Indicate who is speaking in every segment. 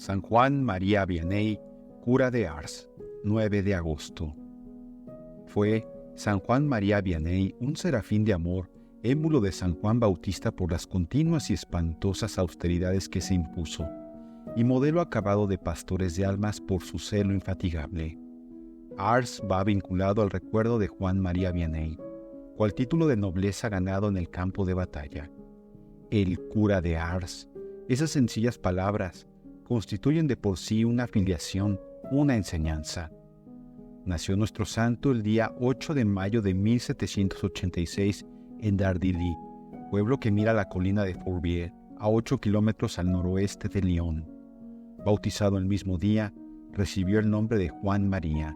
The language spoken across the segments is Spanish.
Speaker 1: San Juan María Vianney, cura de Ars, 9 de agosto. Fue San Juan María Vianney un serafín de amor, émulo de San Juan Bautista por las continuas y espantosas austeridades que se impuso, y modelo acabado de pastores de almas por su celo infatigable. Ars va vinculado al recuerdo de Juan María Vianney, cual título de nobleza ganado en el campo de batalla. El cura de Ars. Esas sencillas palabras constituyen de por sí una filiación, una enseñanza. Nació nuestro santo el día 8 de mayo de 1786 en Dardilly, pueblo que mira la colina de Fourvière, a 8 kilómetros al noroeste de Lyon. Bautizado el mismo día, recibió el nombre de Juan María.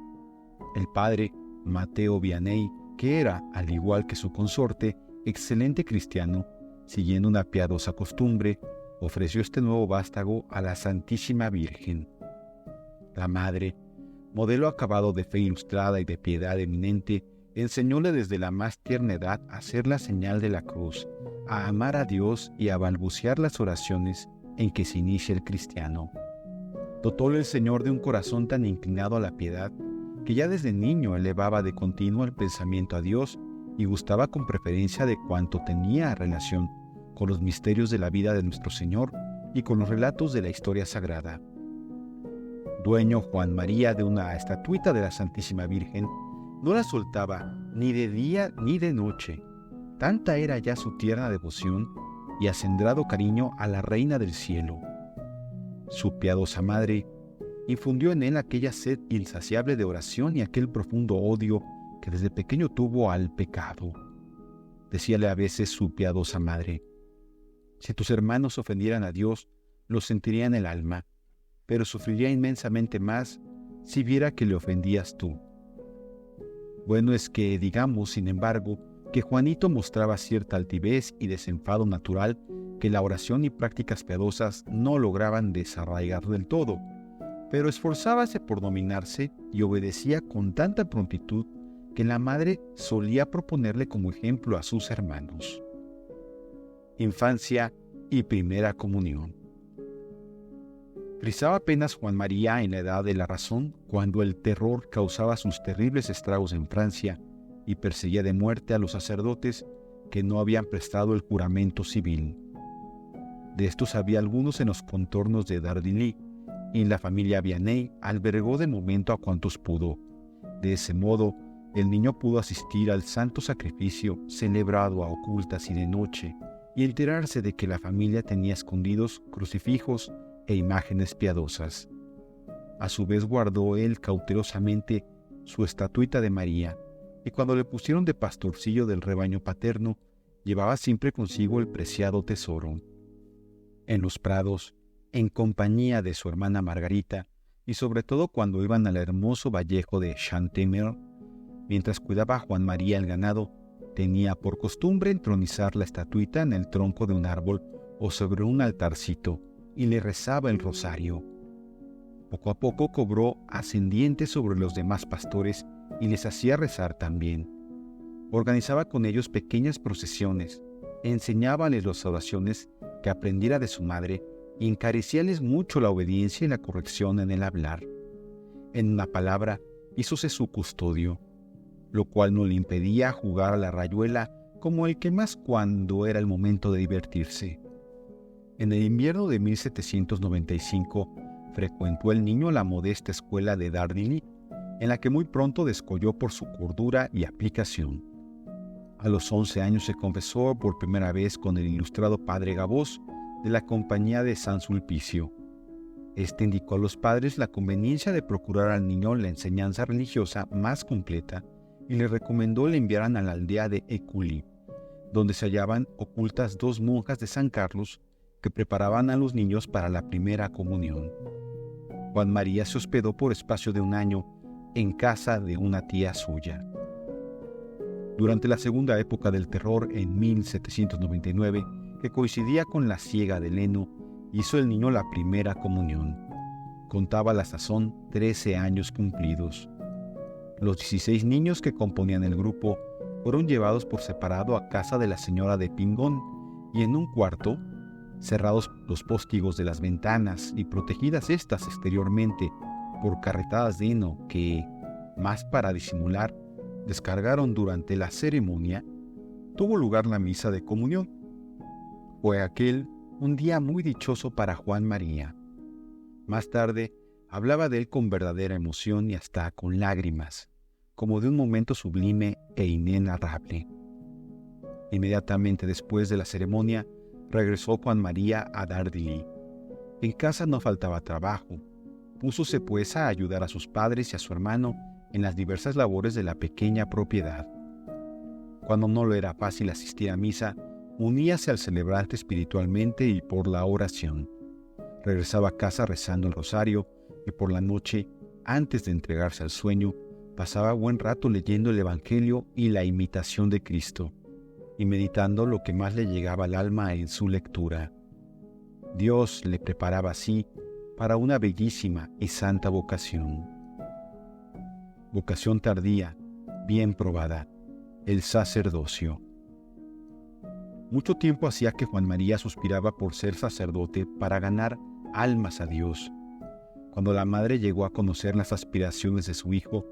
Speaker 1: El padre, Mateo Vianney, que era, al igual que su consorte, excelente cristiano, siguiendo una piadosa costumbre, ofreció este nuevo vástago a la Santísima Virgen. La madre, modelo acabado de fe ilustrada y de piedad eminente, enseñóle desde la más tierna edad a hacer la señal de la cruz, a amar a Dios y a balbucear las oraciones en que se inicia el cristiano. Dotóle el Señor de un corazón tan inclinado a la piedad, que ya desde niño elevaba de continuo el pensamiento a Dios y gustaba con preferencia de cuanto tenía relación con los misterios de la vida de nuestro Señor y con los relatos de la historia sagrada. Dueño Juan María de una estatuita de la Santísima Virgen, no la soltaba ni de día ni de noche. Tanta era ya su tierna devoción y acendrado cariño a la Reina del Cielo. Su piadosa madre infundió en él aquella sed insaciable de oración y aquel profundo odio que desde pequeño tuvo al pecado. Decíale a veces su piadosa madre: si tus hermanos ofendieran a Dios, lo sentiría en el alma, pero sufriría inmensamente más si viera que le ofendías tú. Bueno es que digamos, sin embargo, que Juanito mostraba cierta altivez y desenfado natural que la oración y prácticas piadosas no lograban desarraigar del todo, pero esforzábase por dominarse y obedecía con tanta prontitud que la madre solía proponerle como ejemplo a sus hermanos. Infancia y primera comunión. Frisaba apenas Juan María en la edad de la razón cuando el terror causaba sus terribles estragos en Francia y perseguía de muerte a los sacerdotes que no habían prestado el juramento civil. De estos había algunos en los contornos de Dardilly, y la familia Vianney albergó de momento a cuantos pudo. De ese modo, el niño pudo asistir al santo sacrificio celebrado a ocultas y de noche, y enterarse de que la familia tenía escondidos crucifijos e imágenes piadosas. A su vez guardó él cautelosamente su estatuita de María, y cuando le pusieron de pastorcillo del rebaño paterno, llevaba siempre consigo el preciado tesoro. En los prados, en compañía de su hermana Margarita, y sobre todo cuando iban al hermoso vallejo de Chantemer, mientras cuidaba a Juan María el ganado, tenía por costumbre entronizar la estatuita en el tronco de un árbol o sobre un altarcito, y le rezaba el rosario. Poco a poco cobró ascendiente sobre los demás pastores y les hacía rezar también. Organizaba con ellos pequeñas procesiones, enseñábales las oraciones que aprendiera de su madre y encarecíales mucho la obediencia y la corrección en el hablar. En una palabra, hízose su custodio, lo cual no le impedía jugar a la rayuela como el que más cuando era el momento de divertirse. En el invierno de 1795 frecuentó el niño la modesta escuela de Dardilly, en la que muy pronto descolló por su cordura y aplicación. A los 11 años se confesó por primera vez con el ilustrado padre Gabós de la Compañía de San Sulpicio. Este indicó a los padres la conveniencia de procurar al niño la enseñanza religiosa más completa y le recomendó le enviaran a la aldea de Écully, donde se hallaban ocultas 2 monjas de San Carlos que preparaban a los niños para la primera comunión. Juan María se hospedó por espacio de 1 año en casa de una tía suya. Durante la segunda época del terror, en 1799, que coincidía con la siega de heno, hizo el niño la primera comunión. Contaba a la sazón 13 años cumplidos. Los 16 niños que componían el grupo fueron llevados por separado a casa de la señora de Pingón y en un cuarto cerrados los póstigos de las ventanas y protegidas éstas exteriormente por carretadas de heno que, más para disimular, descargaron durante la ceremonia, tuvo lugar la misa de comunión. Fue aquel un día muy dichoso para Juan María. Más tarde, hablaba de él con verdadera emoción y hasta con lágrimas, como de un momento sublime e inenarrable. Inmediatamente después de la ceremonia, regresó Juan María a Dardilly. En casa no faltaba trabajo. Púsose pues a ayudar a sus padres y a su hermano en las diversas labores de la pequeña propiedad. Cuando no le era fácil asistir a misa, uníase al celebrante espiritualmente y por la oración. Regresaba a casa rezando el rosario y por la noche, antes de entregarse al sueño, pasaba buen rato leyendo el Evangelio y la imitación de Cristo, y meditando lo que más le llegaba al alma en su lectura. Dios le preparaba así para una bellísima y santa vocación. Vocación tardía, bien probada, el sacerdocio. Mucho tiempo hacía que Juan María suspiraba por ser sacerdote para ganar almas a Dios. Cuando la madre llegó a conocer las aspiraciones de su hijo,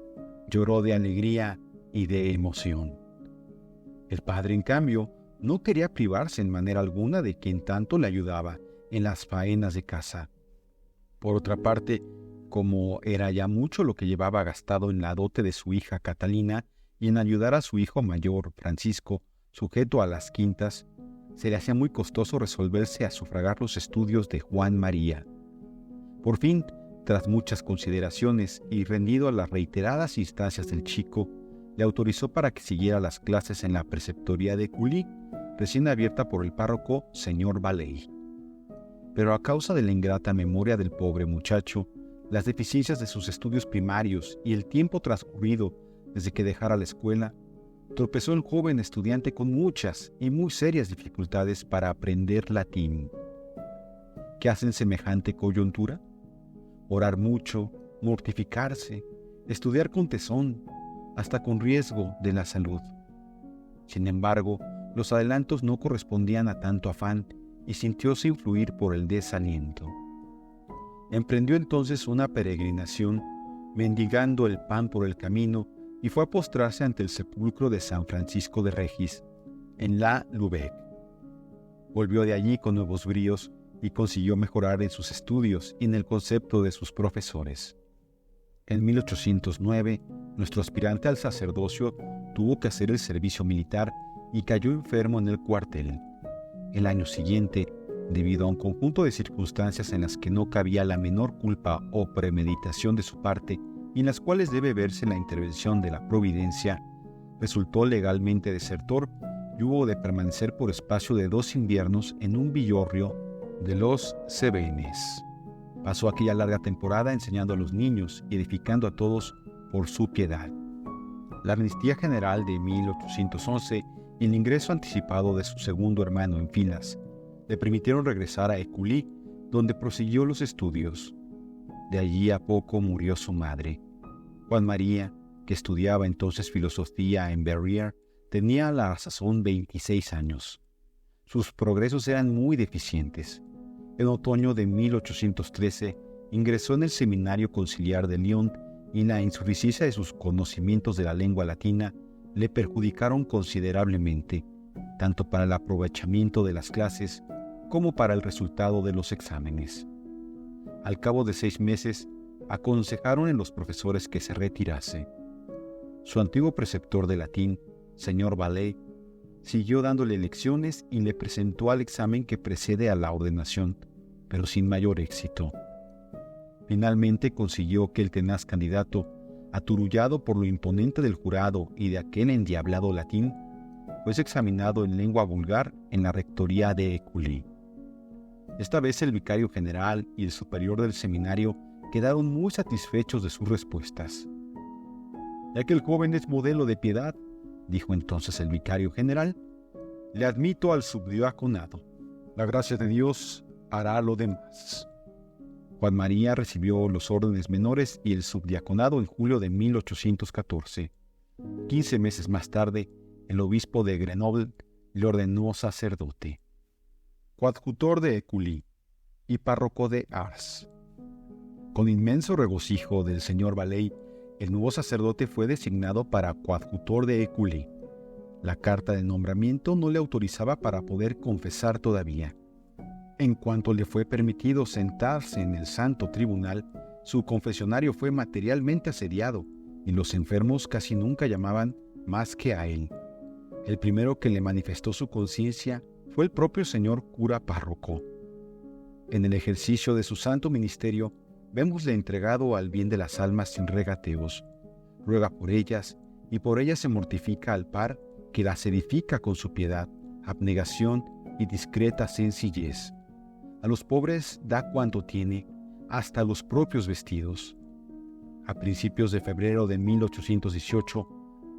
Speaker 1: lloró de alegría y de emoción. El padre, en cambio, no quería privarse en manera alguna de quien tanto le ayudaba en las faenas de casa. Por otra parte, como era ya mucho lo que llevaba gastado en la dote de su hija Catalina y en ayudar a su hijo mayor, Francisco, sujeto a las quintas, se le hacía muy costoso resolverse a sufragar los estudios de Juan María. Por fin, tras muchas consideraciones y rendido a las reiteradas instancias del chico, le autorizó para que siguiera las clases en la preceptoría de Écully, recién abierta por el párroco señor Valey. Pero a causa de la ingrata memoria del pobre muchacho, las deficiencias de sus estudios primarios y el tiempo transcurrido desde que dejara la escuela, tropezó el joven estudiante con muchas y muy serias dificultades para aprender latín. ¿Qué hace en semejante coyuntura? Orar mucho, mortificarse, estudiar con tesón, hasta con riesgo de la salud. Sin embargo, los adelantos no correspondían a tanto afán y sintióse influir por el desaliento. Emprendió entonces una peregrinación, mendigando el pan por el camino, y fue a postrarse ante el sepulcro de San Francisco de Regis, en La Lubeck. Volvió de allí con nuevos bríos y consiguió mejorar en sus estudios y en el concepto de sus profesores. En 1809, nuestro aspirante al sacerdocio tuvo que hacer el servicio militar y cayó enfermo en el cuartel. El año siguiente, debido a un conjunto de circunstancias en las que no cabía la menor culpa o premeditación de su parte y en las cuales debe verse la intervención de la providencia, resultó legalmente desertor y hubo de permanecer por espacio de 2 inviernos en un villorrio de los Cevennes. Pasó aquella larga temporada enseñando a los niños y edificando a todos por su piedad. La amnistía general de 1811 y el ingreso anticipado de su segundo hermano en filas le permitieron regresar a Écully, donde prosiguió los estudios. De allí a poco murió su madre. Juan María, que estudiaba entonces filosofía en Verrières, tenía a la sazón 26 años. Sus progresos eran muy deficientes. En otoño de 1813 ingresó en el Seminario Conciliar de Lyon y la insuficiencia de sus conocimientos de la lengua latina le perjudicaron considerablemente, tanto para el aprovechamiento de las clases como para el resultado de los exámenes. Al cabo de 6 meses, aconsejaron en los profesores que se retirase. Su antiguo preceptor de latín, señor Valey, siguió dándole lecciones y le presentó al examen que precede a la ordenación, pero sin mayor éxito. Finalmente consiguió que el tenaz candidato, aturullado por lo imponente del jurado y de aquel endiablado latín, fuese examinado en lengua vulgar en la rectoría de Écully. Esta vez el vicario general y el superior del seminario quedaron muy satisfechos de sus respuestas. «Ya que el joven es modelo de piedad», dijo entonces el vicario general, «le admito al subdiaconado. La gracia de Dios hará lo demás». Juan María recibió los órdenes menores y el subdiaconado en julio de 1814. 15 meses más tarde, el obispo de Grenoble le ordenó sacerdote. coadjutor de Écully y párroco de Ars. Con inmenso regocijo del señor Valley, el nuevo sacerdote fue designado para coadjutor de Écully. La carta de nombramiento no le autorizaba para poder confesar todavía. En cuanto le fue permitido sentarse en el santo tribunal, su confesionario fue materialmente asediado y los enfermos casi nunca llamaban más que a él. El primero que le manifestó su conciencia fue el propio señor cura párroco. En el ejercicio de su santo ministerio, vémosle entregado al bien de las almas sin regateos. Ruega por ellas y por ellas se mortifica al par que las edifica con su piedad, abnegación y discreta sencillez. A los pobres da cuanto tiene, hasta los propios vestidos. A principios de febrero de 1818,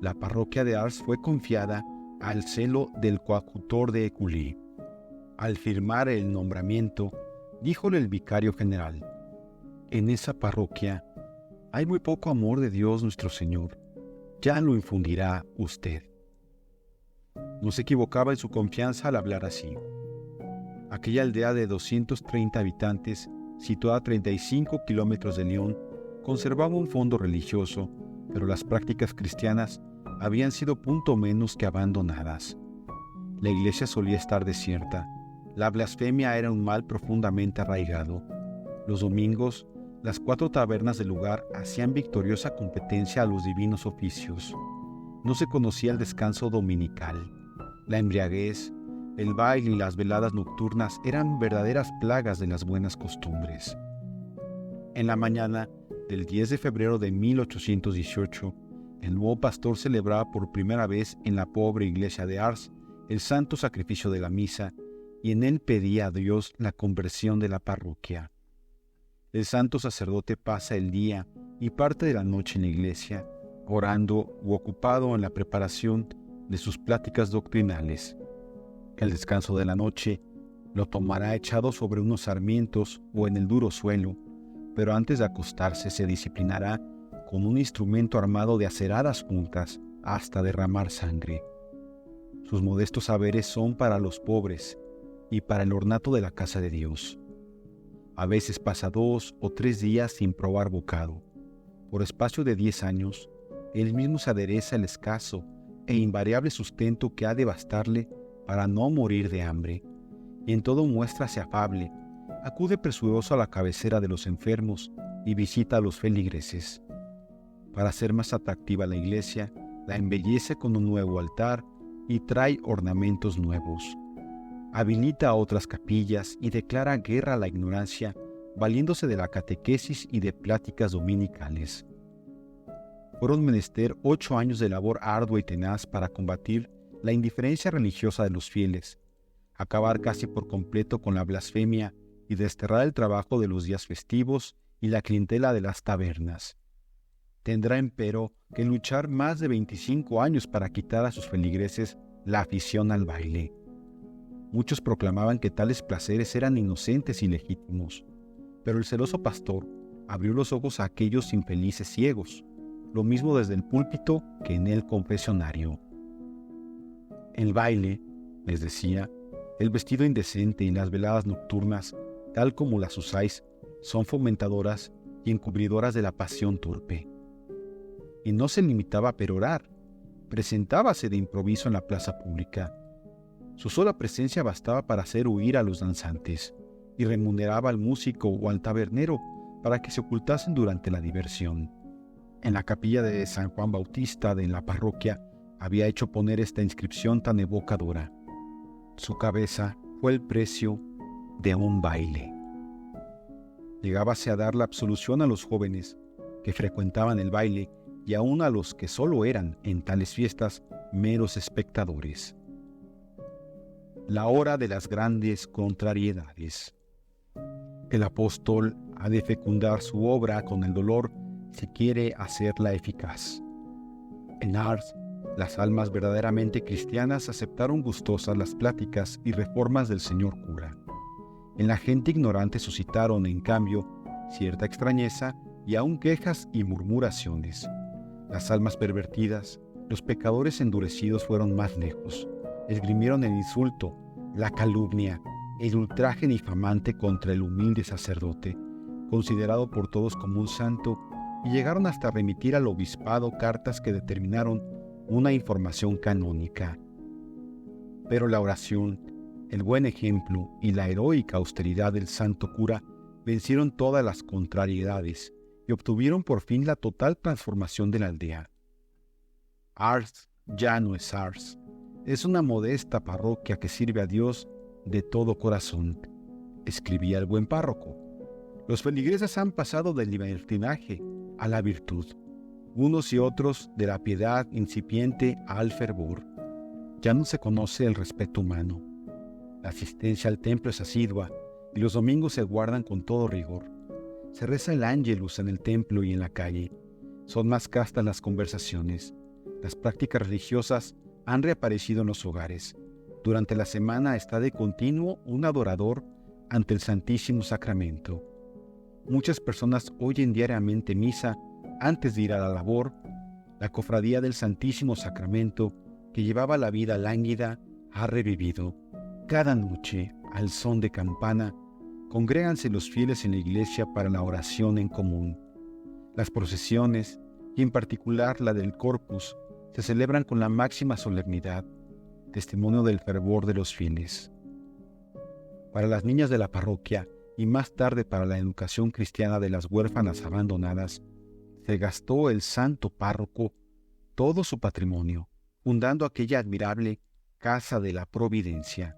Speaker 1: la parroquia de Ars fue confiada al celo del coadjutor de Écully. Al firmar el nombramiento, díjole el vicario general: «En esa parroquia hay muy poco amor de Dios nuestro Señor. Ya lo infundirá usted». No se equivocaba en su confianza al hablar así. Aquella aldea de 230 habitantes, situada a 35 kilómetros de Lyon, conservaba un fondo religioso, pero las prácticas cristianas habían sido punto menos que abandonadas. La iglesia solía estar desierta. La blasfemia era un mal profundamente arraigado. Los domingos, las 4 tabernas del lugar hacían victoriosa competencia a los divinos oficios. No se conocía el descanso dominical. La embriaguez, el baile y las veladas nocturnas eran verdaderas plagas de las buenas costumbres. En la mañana del 10 de febrero de 1818, el nuevo pastor celebraba por primera vez en la pobre iglesia de Ars el santo sacrificio de la misa y en él pedía a Dios la conversión de la parroquia. El santo sacerdote pasa el día y parte de la noche en la iglesia, orando u ocupado en la preparación de sus pláticas doctrinales. El descanso de la noche lo tomará echado sobre unos sarmientos o en el duro suelo, pero antes de acostarse se disciplinará con un instrumento armado de aceradas puntas hasta derramar sangre. Sus modestos saberes son para los pobres y para el ornato de la casa de Dios. A veces pasa 2 o 3 días sin probar bocado. Por espacio de 10 años, él mismo se adereza el escaso e invariable sustento que ha de bastarle para no morir de hambre, y en todo muéstrase afable, acude presuroso a la cabecera de los enfermos y visita a los feligreses. Para hacer más atractiva la iglesia, la embellece con un nuevo altar y trae ornamentos nuevos. Habilita otras capillas y declara guerra a la ignorancia, valiéndose de la catequesis y de pláticas dominicales. Fueron menester 8 años de labor ardua y tenaz para combatir la indiferencia religiosa de los fieles, acabar casi por completo con la blasfemia y desterrar el trabajo de los días festivos y la clientela de las tabernas. Tendrá, empero, que luchar más de 25 años para quitar a sus feligreses la afición al baile. Muchos proclamaban que tales placeres eran inocentes y legítimos, pero el celoso pastor abrió los ojos a aquellos infelices ciegos, lo mismo desde el púlpito que en el confesionario. El baile, les decía, el vestido indecente y las veladas nocturnas, tal como las usáis, son fomentadoras y encubridoras de la pasión torpe. Y no se limitaba a perorar, presentábase de improviso en la plaza pública. Su sola presencia bastaba para hacer huir a los danzantes, y remuneraba al músico o al tabernero para que se ocultasen durante la diversión. En la capilla de San Juan Bautista de la parroquia había hecho poner esta inscripción tan evocadora: su cabeza fue el precio de un baile. Llegábase a dar la absolución a los jóvenes que frecuentaban el baile y aún a los que solo eran, en tales fiestas, meros espectadores. La hora de las grandes contrariedades. El apóstol ha de fecundar su obra con el dolor si quiere hacerla eficaz. En Ars, las almas verdaderamente cristianas aceptaron gustosas las pláticas y reformas del señor cura. En la gente ignorante suscitaron, en cambio, cierta extrañeza y aún quejas y murmuraciones. Las almas pervertidas, los pecadores endurecidos fueron más lejos. Esgrimieron el insulto, la calumnia el ultraje infamante contra el humilde sacerdote, considerado por todos como un santo, y llegaron hasta remitir al obispado cartas que determinaron una información canónica. Pero la oración, el buen ejemplo y la heroica austeridad del santo cura vencieron todas las contrariedades y obtuvieron por fin la total transformación de la aldea. Ars ya no es Ars, es una modesta parroquia que sirve a Dios de todo corazón, escribía el buen párroco. Los feligreses han pasado del libertinaje a la virtud, unos y otros de la piedad incipiente al fervor. Ya no se conoce el respeto humano. La asistencia al templo es asidua y los domingos se guardan con todo rigor. Se reza el Ángelus en el templo y en la calle. Son más castas las conversaciones. Las prácticas religiosas han reaparecido en los hogares. Durante la semana está de continuo un adorador ante el Santísimo Sacramento. Muchas personas oyen diariamente misa antes de ir a la labor. La cofradía del Santísimo Sacramento, que llevaba la vida lánguida, ha revivido. Cada noche, al son de campana, congréganse los fieles en la iglesia para la oración en común. Las procesiones, y en particular la del Corpus, se celebran con la máxima solemnidad, testimonio del fervor de los fieles. Para las niñas de la parroquia, y más tarde para la educación cristiana de las huérfanas abandonadas, se gastó el santo párroco todo su patrimonio, fundando aquella admirable Casa de la Providencia,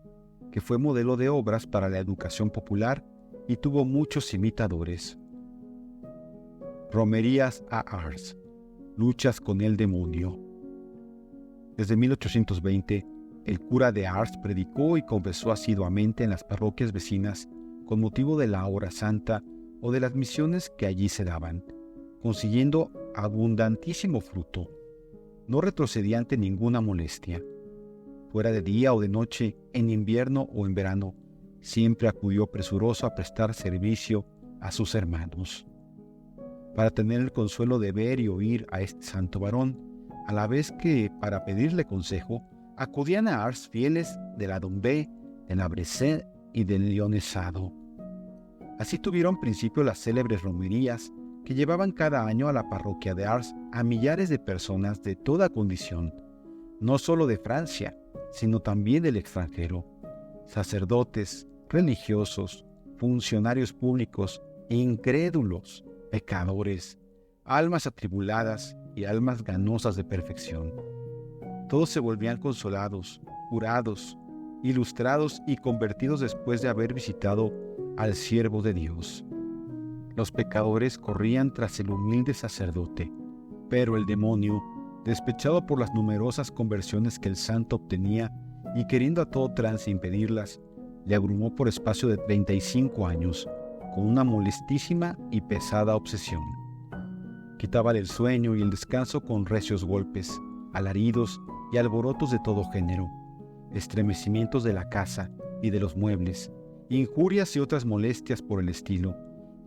Speaker 1: que fue modelo de obras para la educación popular y tuvo muchos imitadores. Romerías a Ars, luchas con el demonio. Desde 1820, el cura de Ars predicó y confesó asiduamente en las parroquias vecinas con motivo de la hora santa o de las misiones que allí se daban, consiguiendo abundantísimo fruto. No retrocedía ante ninguna molestia. Fuera de día o de noche, en invierno o en verano, siempre acudió presuroso a prestar servicio a sus hermanos. Para tener el consuelo de ver y oír a este santo varón, a la vez que, para pedirle consejo, acudían a Ars fieles de la Dombé, de la Bresé y del Leonesado. Así tuvieron principio las célebres romerías que llevaban cada año a la parroquia de Ars a millares de personas de toda condición, no solo de Francia, sino también del extranjero, sacerdotes, religiosos, funcionarios públicos, incrédulos, pecadores, almas atribuladas y almas ganosas de perfección. Todos se volvían consolados, curados, ilustrados y convertidos después de haber visitado al siervo de Dios. Los pecadores corrían tras el humilde sacerdote, pero el demonio, despechado por las numerosas conversiones que el santo obtenía y queriendo a todo trance impedirlas, le abrumó por espacio de 35 años con una molestísima y pesada obsesión. Quitábale el sueño y el descanso con recios golpes, alaridos y alborotos de todo género, estremecimientos de la casa y de los muebles, injurias y otras molestias por el estilo,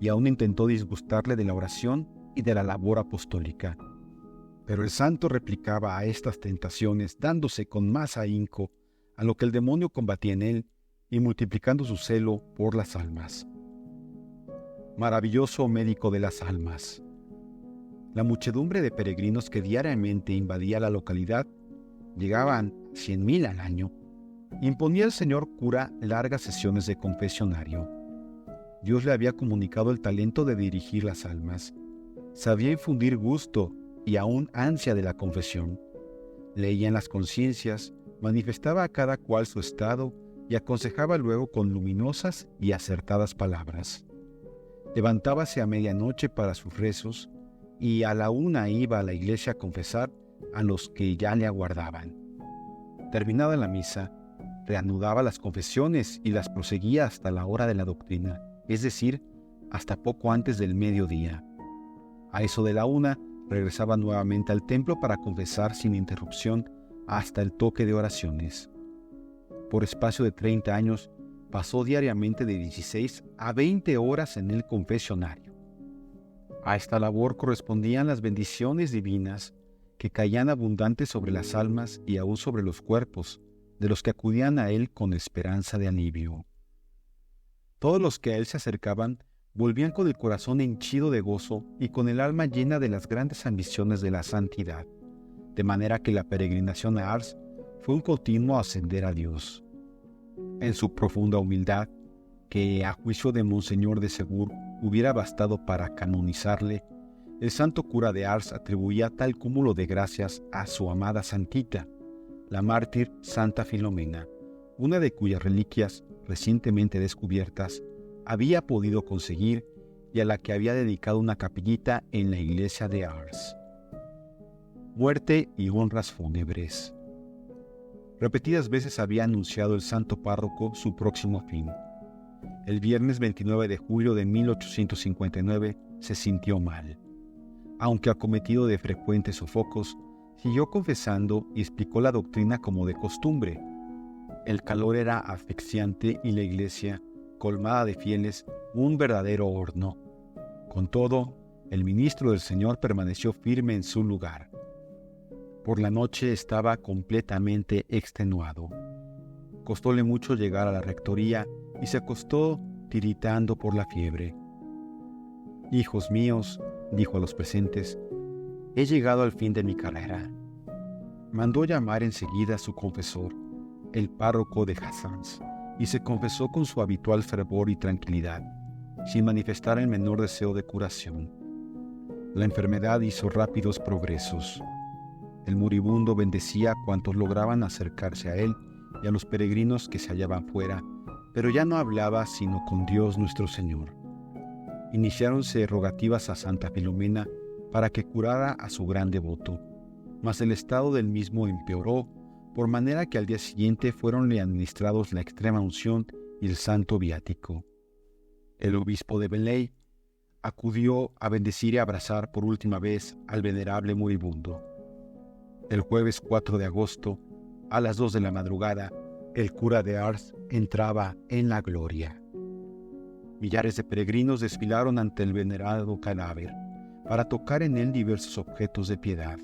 Speaker 1: y aún intentó disgustarle de la oración y de la labor apostólica. Pero el santo replicaba a estas tentaciones dándose con más ahínco a lo que el demonio combatía en él y multiplicando su celo por las almas. Maravilloso médico de las almas. La muchedumbre de peregrinos que diariamente invadía la localidad, llegaban 100,000 al año, imponía el señor cura largas sesiones de confesionario. Dios le había comunicado el talento de dirigir las almas. Sabía infundir gusto y aún ansia de la confesión. Leía en las conciencias, manifestaba a cada cual su estado y aconsejaba luego con luminosas y acertadas palabras. Levantábase a medianoche para sus rezos y a la 1 iba a la iglesia a confesar a los que ya le aguardaban. Terminada la misa, reanudaba las confesiones y las proseguía hasta la hora de la doctrina, es decir, hasta poco antes del mediodía. A eso de la 1 regresaba nuevamente al templo para confesar sin interrupción hasta el toque de oraciones. Por espacio de 30 años, pasó diariamente de 16 a 20 horas en el confesionario. A esta labor correspondían las bendiciones divinas que caían abundantes sobre las almas y aún sobre los cuerpos de los que acudían a él con esperanza de alivio. Todos los que a él se acercaban volvían con el corazón henchido de gozo y con el alma llena de las grandes ambiciones de la santidad, de manera que la peregrinación a Ars fue un continuo ascender a Dios. En su profunda humildad, que a juicio de Monseñor de Segur hubiera bastado para canonizarle, el santo cura de Ars atribuía tal cúmulo de gracias a su amada santita, la mártir Santa Filomena, una de cuyas reliquias, recientemente descubiertas, había podido conseguir y a la que había dedicado una capillita en la iglesia de Ars. Muerte y honras fúnebres. Repetidas veces había anunciado el santo párroco su próximo fin. El viernes 29 de julio de 1859 se sintió mal. Aunque acometido de frecuentes sofocos, siguió confesando y explicó la doctrina como de costumbre. El calor era asfixiante y la iglesia, colmada de fieles, un verdadero horno. Con todo, el ministro del Señor permaneció firme en su lugar. Por la noche estaba completamente extenuado. Costóle mucho llegar a la rectoría y se acostó tiritando por la fiebre. «Hijos míos», dijo a los presentes, «he llegado al fin de mi carrera». Mandó llamar enseguida a su confesor, el párroco de Hassans, y se confesó con su habitual fervor y tranquilidad, sin manifestar el menor deseo de curación. La enfermedad hizo rápidos progresos. El moribundo bendecía a cuantos lograban acercarse a él y a los peregrinos que se hallaban fuera, pero ya no hablaba sino con Dios nuestro Señor. Iniciáronse rogativas a Santa Filomena para que curara a su gran devoto, mas el estado del mismo empeoró, por manera que al día siguiente fueronle administrados la extrema unción y el santo viático. El obispo de Velay acudió a bendecir y abrazar por última vez al venerable moribundo. El jueves 4 de agosto, a las 2 de la madrugada, el cura de Ars entraba en la gloria. Millares de peregrinos desfilaron ante el venerado cadáver para tocar en él diversos objetos de piedad.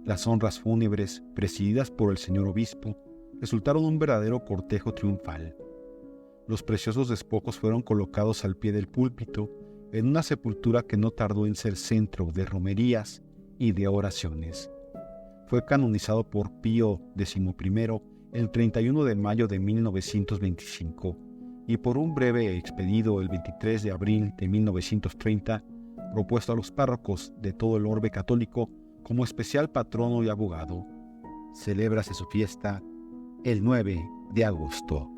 Speaker 1: Las honras fúnebres, presididas por el señor obispo, resultaron un verdadero cortejo triunfal. Los preciosos despojos fueron colocados al pie del púlpito en una sepultura que no tardó en ser centro de romerías y de oraciones. Fue canonizado por Pío XI el 31 de mayo de 1925 y por un breve expedido el 23 de abril de 1930, propuesto a los párrocos de todo el orbe católico como especial patrono y abogado. Celébrase su fiesta el 9 de agosto.